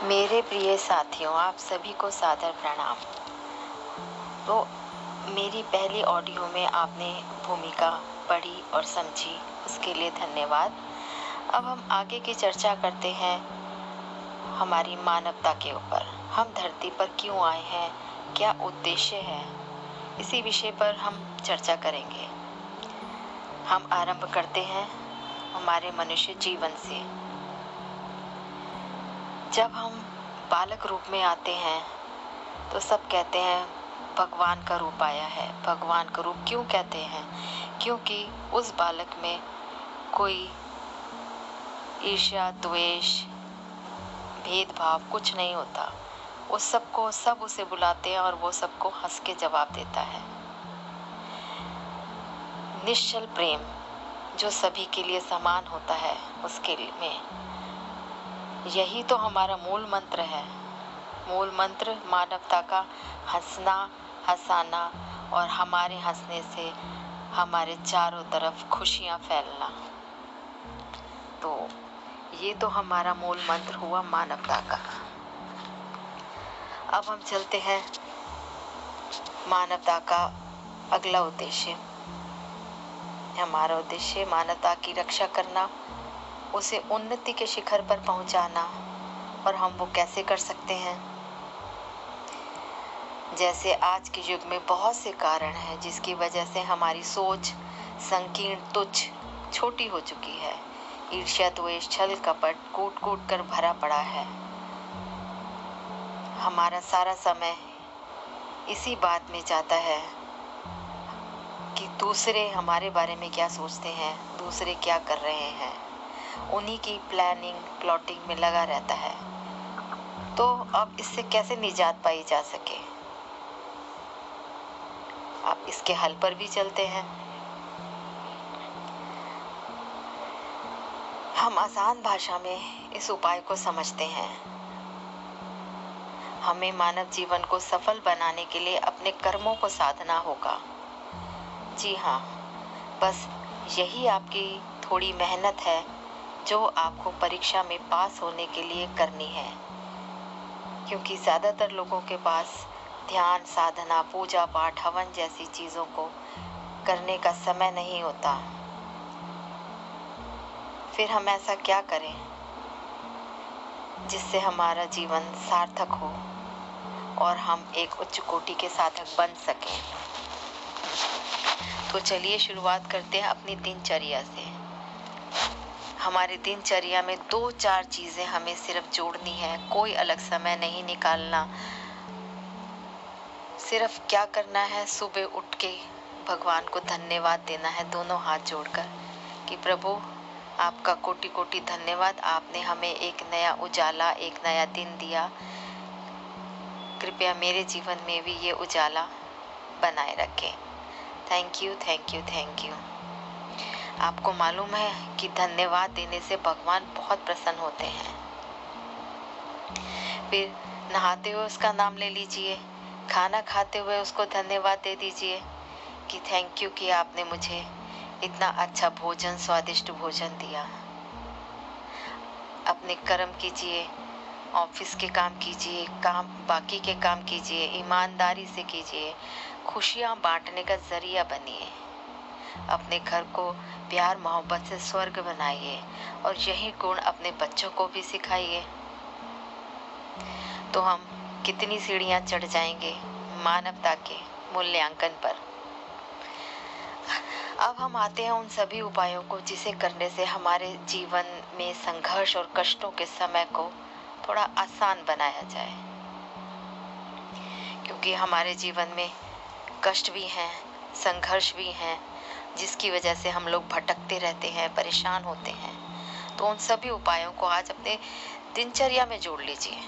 मेरे प्रिय साथियों, आप सभी को सादर प्रणाम। तो मेरी पहली ऑडियो में आपने भूमिका पढ़ी और समझी, उसके लिए धन्यवाद। अब हम आगे की चर्चा करते हैं हमारी मानवता के ऊपर। हम धरती पर क्यों आए हैं, क्या उद्देश्य है, इसी विषय पर हम चर्चा करेंगे। हम आरंभ करते हैं हमारे मनुष्य जीवन से। जब हम बालक रूप में आते हैं तो सब कहते हैं भगवान का रूप आया है। भगवान का रूप क्यों कहते हैं? क्योंकि उस बालक में कोई ईर्ष्या, द्वेष, भेदभाव कुछ नहीं होता। उस सबको सब उसे बुलाते हैं और वो सबको हंस के जवाब देता है। निश्चल प्रेम जो सभी के लिए समान होता है, उसके में यही तो हमारा मूल मंत्र है। मूल मंत्र मानवता का हंसना, हंसाना और हमारे हंसने से हमारे चारों तरफ खुशियां फैलना। तो ये तो हमारा मूल मंत्र हुआ मानवता का। अब हम चलते हैं मानवता का अगला उद्देश्य। हमारा उद्देश्य मानवता की रक्षा करना, उसे उन्नति के शिखर पर पहुंचाना। और हम वो कैसे कर सकते हैं? जैसे आज के युग में बहुत से कारण हैं जिसकी वजह से हमारी सोच संकीर्ण, तुच्छ, छोटी हो चुकी है। ईर्ष्या, द्वेष, छल, कपट कूट कूट कर भरा पड़ा है। हमारा सारा समय इसी बात में जाता है कि दूसरे हमारे बारे में क्या सोचते हैं, दूसरे क्या कर रहे हैं, उन्हीं की प्लानिंग, प्लॉटिंग में लगा रहता है। तो अब इससे कैसे निजात पाई जा सके? आप इसके हल पर भी चलते हैं। हम आसान भाषा में इस उपाय को समझते हैं। हमें मानव जीवन को सफल बनाने के लिए अपने कर्मों को साधना होगा। जी हाँ, बस यही आपकी थोड़ी मेहनत है जो आपको परीक्षा में पास होने के लिए करनी है। क्योंकि ज़्यादातर लोगों के पास ध्यान, साधना, पूजा पाठ, हवन जैसी चीज़ों को करने का समय नहीं होता। फिर हम ऐसा क्या करें जिससे हमारा जीवन सार्थक हो और हम एक उच्च कोटि के साधक बन सकें? तो चलिए शुरुआत करते हैं अपनी दिनचर्या से। हमारी दिनचर्या में 2-4 चीज़ें हमें सिर्फ जोड़नी है, कोई अलग समय नहीं निकालना। सिर्फ क्या करना है, सुबह उठ के भगवान को धन्यवाद देना है दोनों हाथ जोड़कर कि प्रभु आपका कोटि कोटि धन्यवाद, आपने हमें एक नया उजाला, एक नया दिन दिया। कृपया मेरे जीवन में भी ये उजाला बनाए रखें। Thank you, thank you, thank you. आपको मालूम है कि धन्यवाद देने से भगवान बहुत प्रसन्न होते हैं। फिर नहाते हुए उसका नाम ले लीजिए, खाना खाते हुए उसको धन्यवाद दे दीजिए कि थैंक यू कि आपने मुझे इतना अच्छा भोजन, स्वादिष्ट भोजन दिया। अपने कर्म कीजिए, ऑफिस के काम कीजिए, बाकी के काम कीजिए, ईमानदारी से कीजिए, खुशियाँ बांटने का जरिया बनिए। अपने घर को प्यार मोहब्बत से स्वर्ग बनाइए और यही गुण अपने बच्चों को भी सिखाइए। तो हम कितनी सीढ़ियां चढ़ जाएंगे मानवता के मूल्यांकन पर। अब हम आते हैं उन सभी उपायों को जिसे करने से हमारे जीवन में संघर्ष और कष्टों के समय को थोड़ा आसान बनाया जाए। क्योंकि हमारे जीवन में कष्ट भी हैं, संघर्ष भी हैं, जिसकी वजह से हम लोग भटकते रहते हैं, परेशान होते हैं। तो उन सभी उपायों को आज अपने दिनचर्या में जोड़ लीजिए।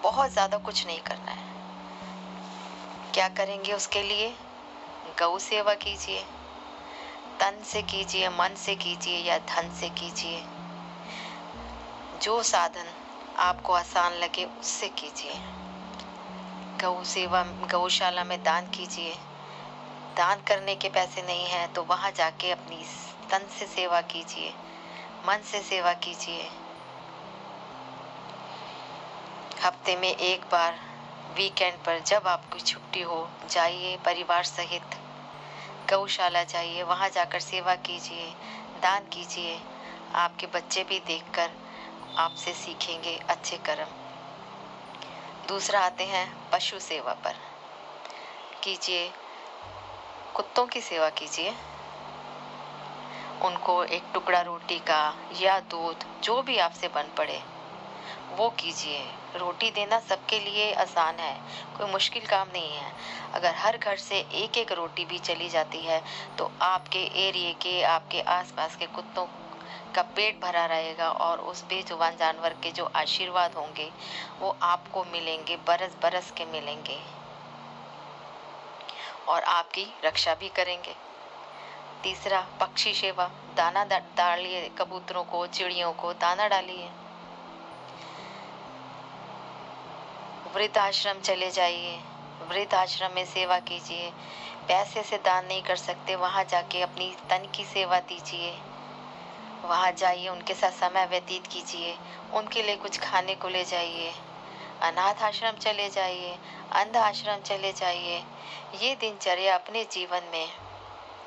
बहुत ज़्यादा कुछ नहीं करना है। क्या करेंगे उसके लिए? गौ सेवा कीजिए, तन से कीजिए, मन से कीजिए या धन से कीजिए। जो साधन आपको आसान लगे उससे कीजिए। गौ सेवा, गौशाला में दान कीजिए। दान करने के पैसे नहीं हैं तो वहाँ जाके अपनी तन से सेवा कीजिए, मन से सेवा कीजिए। हफ्ते में एक बार वीकेंड पर जब आपकी छुट्टी हो, जाइए परिवार सहित गौशाला जाइए, वहाँ जाकर सेवा कीजिए, दान कीजिए। आपके बच्चे भी देखकर आपसे सीखेंगे अच्छे कर्म। दूसरा आते हैं पशु सेवा पर। कीजिए, कुत्तों की सेवा कीजिए। उनको एक टुकड़ा रोटी का या दूध जो भी आपसे बन पड़े वो कीजिए। रोटी देना सबके लिए आसान है, कोई मुश्किल काम नहीं है। अगर हर घर से एक एक रोटी भी चली जाती है तो आपके एरिया के, आपके आसपास के कुत्तों का पेट भरा रहेगा और उस बेजुबान जानवर के जो आशीर्वाद होंगे वो आपको मिलेंगे, बरस बरस के मिलेंगे और आपकी रक्षा भी करेंगे। तीसरा, पक्षी सेवा। दाना डालिए, कबूतरों को, चिड़ियों को दाना डालिए। वृद्धाश्रम चले जाइए, वृद्धाश्रम में सेवा कीजिए। पैसे से दान नहीं कर सकते, वहाँ जाके अपनी तन की सेवा दीजिए। वहाँ जाइए, उनके साथ समय व्यतीत कीजिए, उनके लिए कुछ खाने को ले जाइए। अनाथ आश्रम चले जाइए, अंध आश्रम चले जाइए। ये दिनचर्या अपने जीवन में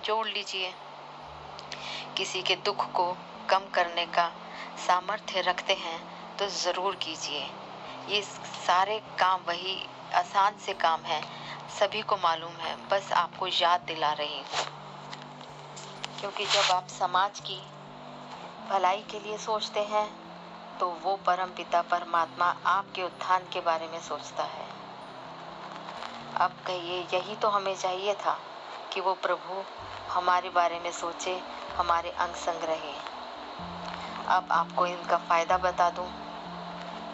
जोड़ लीजिए। किसी के दुख को कम करने का सामर्थ्य रखते हैं तो ज़रूर कीजिए। ये सारे काम वही आसान से काम है, सभी को मालूम है, बस आपको याद दिला रही हूँ। क्योंकि जब आप समाज की भलाई के लिए सोचते हैं तो वो परम पिता परमात्मा आपके उत्थान के बारे में सोचता है। अब कहिए, यही तो हमें चाहिए था कि वो प्रभु हमारे बारे में सोचे, हमारे अंग संग रहे। अब आपको इनका फायदा बता दूं,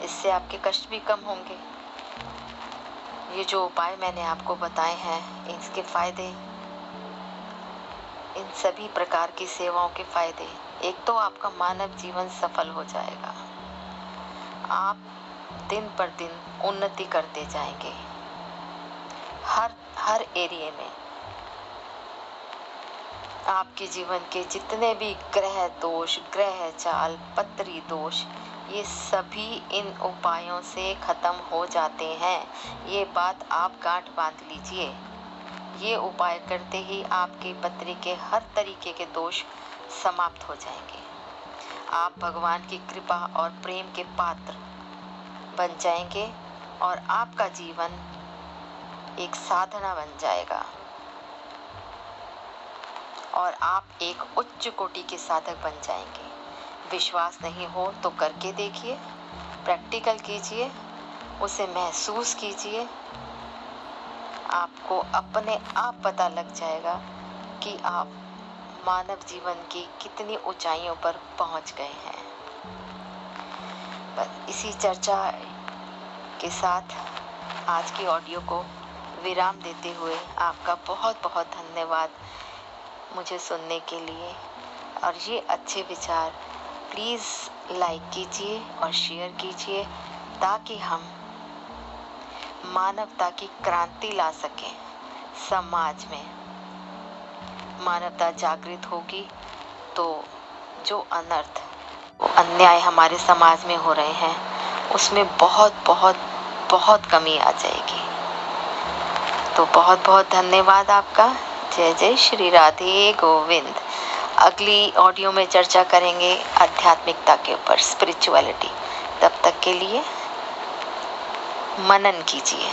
इससे आपके कष्ट भी कम होंगे। ये जो उपाय मैंने आपको बताए हैं, इसके फायदे, इन सभी प्रकार की सेवाओं के फायदे, एक तो आपका मानव जीवन सफल हो जाएगा। आप दिन पर दिन उन्नति करते जाएंगे। हर एरिया में आपके जीवन के जितने भी ग्रह दोष, ग्रह चाल, पत्री दोष, ये सभी इन उपायों से खत्म हो जाते हैं। ये बात आप गांठ बांध लीजिए। ये उपाय करते ही आपके पत्री के हर तरीके के दोष समाप्त हो जाएंगे। आप भगवान की कृपा और प्रेम के पात्र बन जाएंगे और आपका जीवन एक साधना बन जाएगा और आप एक उच्च कोटि के साधक बन जाएंगे। विश्वास नहीं हो तो करके देखिए, प्रैक्टिकल कीजिए, उसे महसूस कीजिए। आपको अपने आप पता लग जाएगा कि आप मानव जीवन की कितनी ऊंचाइयों पर पहुंच गए हैं। बस इसी चर्चा के साथ आज की ऑडियो को विराम देते हुए आपका बहुत बहुत धन्यवाद मुझे सुनने के लिए। और ये अच्छे विचार प्लीज़ लाइक कीजिए और शेयर कीजिए ताकि हम मानवता की क्रांति ला सकें। समाज में मानवता जागृत होगी तो जो अनर्थ, अन्याय हमारे समाज में हो रहे हैं उसमें बहुत बहुत बहुत कमी आ जाएगी। तो बहुत बहुत धन्यवाद आपका। जय जय श्री राधे गोविंद। अगली ऑडियो में चर्चा करेंगे आध्यात्मिकता के ऊपर, स्पिरिचुअलिटी। तब तक के लिए मनन कीजिए।